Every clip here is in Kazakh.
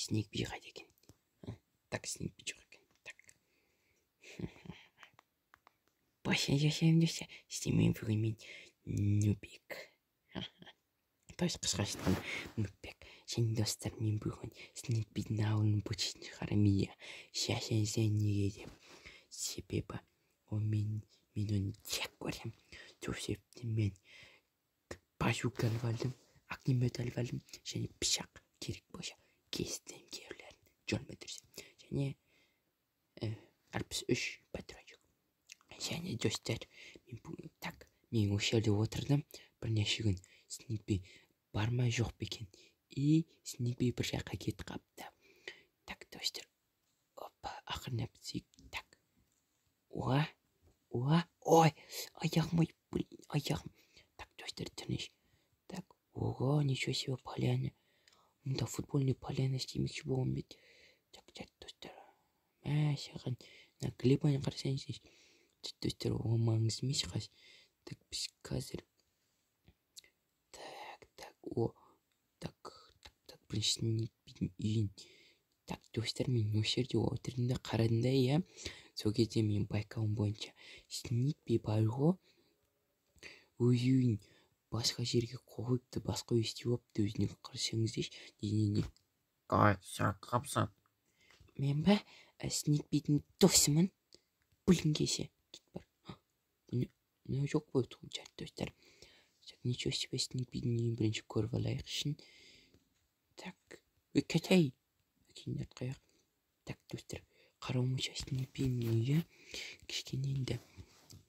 снег бежать екен. Так, снег бежать екен. Так. Башын стимей бүгін нубик. Тоест қысқаша айтқанда нубик. Сен достар мен бүгін снег бидің ауылын почти қарамия. Шашын неге деп. Себебі ол мен оны жек көрем. Сол себептен мен базука алып алдым, огнемет алып алдым, және пышақ керек болса кестім кейбірлерін жол метрсе. Және 63 патрон жоқ. Және достар, мен осы жерде отырдым, бірнеше күн снегби бар ма жоқ па екен. И снегби бір жаққа кетіп қапты. Так, достар, опа, ақырындап сөйт. Так, ой, аяғым, аяғым. Так, достар, тыныш. Так, ого, ничего себе, поляна. Мұнда футбольный поляна істемекші болған бет. Так, достар, саған глебаны қарасаңыз, достар, ол маңызды емес қаз. Так, біз қазір. Так, біріншісін үйін. Так, достар, мен осы жерде отырдым қарадым да, иә. Сол кезде мен байқауым бойынша снегби бар ғой, өз үйін басқа жерге қойыпты, басқа үй істеп алыпты, өзіне қарасаңыз, не. Қапсат. Мен ба, снегбидің досымын, бүлінгесі. Кет бар. Не жоқ болды ғой, достар. Так, ничего себе, снегбидің үйін бірінші көріп алайық үшін. Так, кетей. Кейін атқаяқ. Так, достар, қарауымша снегбидің үйі кішкене енді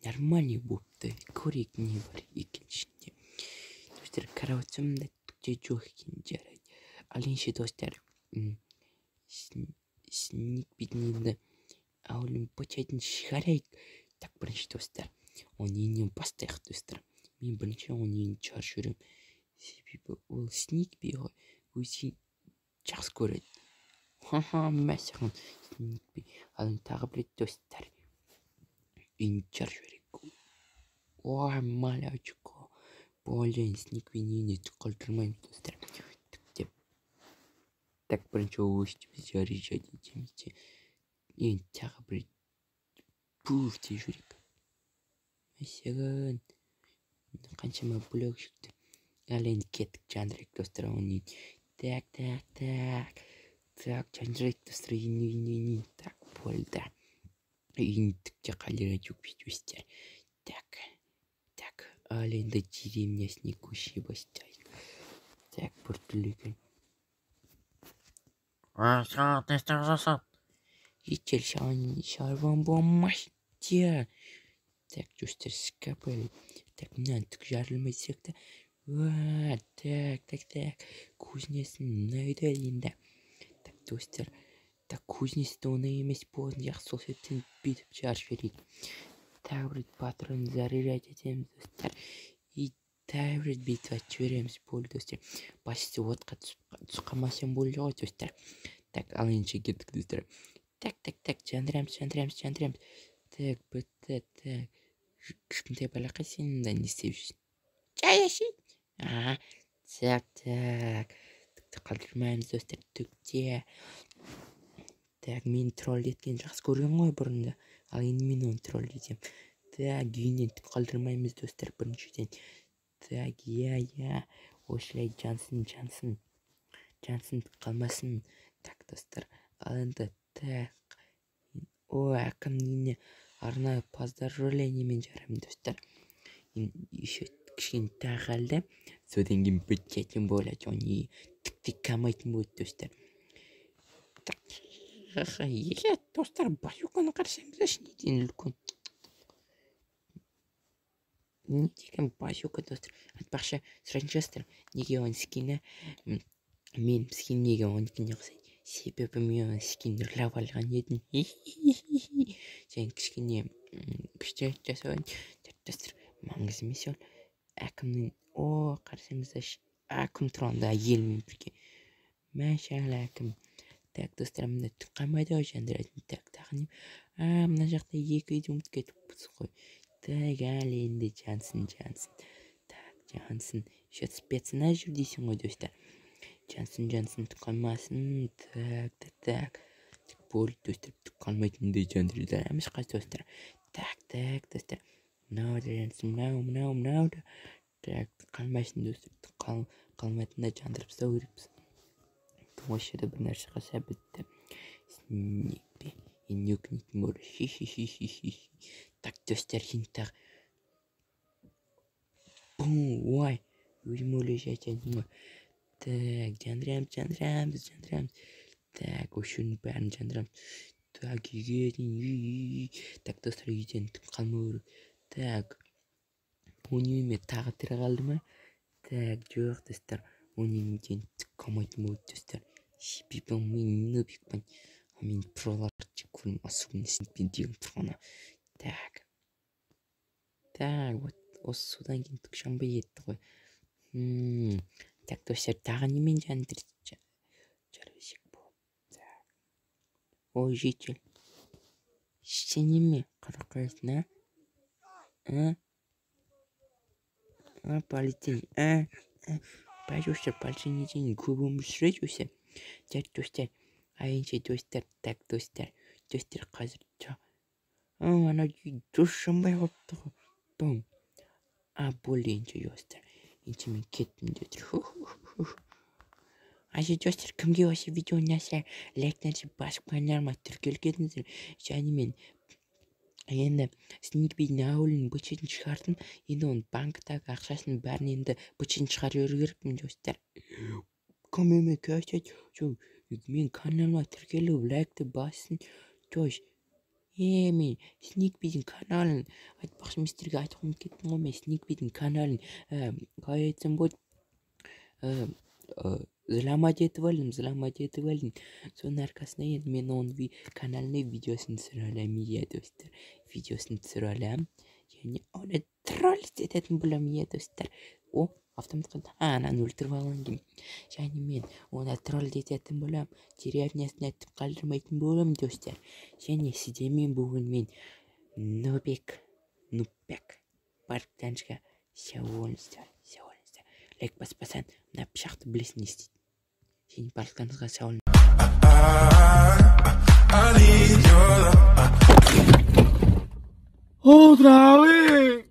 нормальный болыпты. Көрейік не бар екен ішінде. Достар, қарап отырсам да түкте жоқ екен жарайды. Ал енді достар, снегбидің енді ауылын почайтын шығарайық. Так, бірінші достар, оның үйінен бастайық, достар. Мен бірінші оның үйін шығарып жүрем. Себебі ол снегби ғой, өзі жақсы көреді. Мәсіған снегби. Ал тағы бір достар, үйін шығарып жүрейік. Ой, малячко. Болен снегбидің үйіне түк қалдырмаймыз, достар. Түктеп. Так, бірінші өстіп заряжать етеміз. Енді тағы бір пуф те жүрейік. Мәсіған қаншама блок шықты. Ал енді кеттік жандырайық, достар, оның үйін. Так, жандырайық, достар, үйін. Так, болды. Үйін түкте қалдырған жоқ бейт, достар. Так, ал енді деревнясіне көше бастайық. Так, бір түрлі екен. Саған тестер жасап. Ител шарван болмашты. Так, достар, скапали. Так, мынаны түк жарылмай сияқты. Так, кузнесін ұнайды енді. Так, достар, так, кузнесті оңай емес болған жақсы, сол себептен бүйтіп жарып жіберейік. Тағы бір патрон заряжать етеміз, достар. И тағы бір бүйтіп атып жібереміз, болды, достар. Басты отқа түсіп қалмасам болды ғой, достар. Так, ал енді кеттік, достар. Так, жандырамыз. Так, бітті, так. Кішкентай балақай, сен да не істеп жүрсің? Жаяшын. Так. Түкті қалдырмаймыз, достар, түкте. Так, мен тролл еткен жақсы көрген ғой бұрында. Ал енді мен оны тролл етем. Так, үйінен түк қалдырмаймыз, достар, біріншіден. Так, иә. Осылай жансын. Жансын қалмасын. Так, достар, ал енді, так. Әкімдігіне арнайы поздравлениемен жарам, достар. Еще кішкене тағалды. Содан кейін бітетін болады. Оны түкте қамайтын болады, достар. Так, достар, базуканы қарсаңыз, неден үлкен. Не деген базука, достар. Айтпақшы, сұрайыншастар, неге оның скині, мен скин неге оның скині қысайын. Себебі мен оның скин ұрлап алған едім. Сен кішкене күшті жасауын. Достар, маңыз емес ол. Әкімнің, қарсаңыздар, әкім тұрғанда елмен бірге. Мәшәлі әкім. Так, достар, мында түк қамайды ғой жандыратын. Так, тағынем. Мына жақта екі үйді ұмыт кетіп бұз ғой. Так, әлі енді жансын. Так, жансын. Шет спецназ жүр дейсің ғой, достар. Жансан қалмасын. Так. Бүр төстөр қалмайтын дэ жандрилар амш газ төстөр. Так төстөр. Now. Так қалмайсын төстөр. Қалмайтын жандрапса өріпс. Томашада бір нәрсе қаса бітті. Сниппи. Инюкнит мөр. Хи. Так төстөр хинтақ. Ой. Өлмөлі жайчан. Так, жандырамыз. Так, ошын бәрін жандырамыз. Так, үйген. Так, достар үйден қалмау. Так, оның үйме тағы тірі қалды ма? Так, жоқ, достар. Оның үйден қалмайтын болды, достар. Шипипен, мен нөбекпен. Мен проларчы көрім асуын сниппен деген тұрғана. Так, вот, осы судан кейін түкшанбай етті ғой. Так, достар, тағы немен жандырды? Жарбесек болды. Ой, житель. Сен неме қарақайсың, полицей, Пожалуйста, полицейден көп өмір сүреді өсе. Так, достар, айынша достар, так, достар қазір ана дұршанбай қопты ғой. Бум. Болейінше, достар. Енді мен кеттім дедір. Айша достар, кімге осы видео ұнаса лайктарыңызды басып қойыңдар ма, тіркелгеніңіздер. Және мен енді Сниппидің ауылын бычетін шығардым. Енді оның банктағы ақшасын бәрін енді бычетін шығару керекпін, достар. Көмеме көсет. Мен каналыма тіркелу, лайкты бассын. Мен Сниппидің каналын айтпақшы мистерге айтқым кеттім ғой. Мен Сниппидің каналын қалай айтсам болды, взломать етіп алдым. Соның арқасында енді мен оның каналына видеосын түсіре алам, достар. Видеосын түсіре алам. Және оны тролл ететін болам, достар. Автомат қылды. Ананы өлтіріп алған кейін. Және мен оны тролл ететін болам. Деревнясын айтып қалдырмайтын болам, достар. Және сіздермен бүгін мен Нубек парктаншыға сау болыңыздар. Лайк баспасан, мына пышақты білесін естейді. Және парктаншыға сау болыңыздар. Otra vez.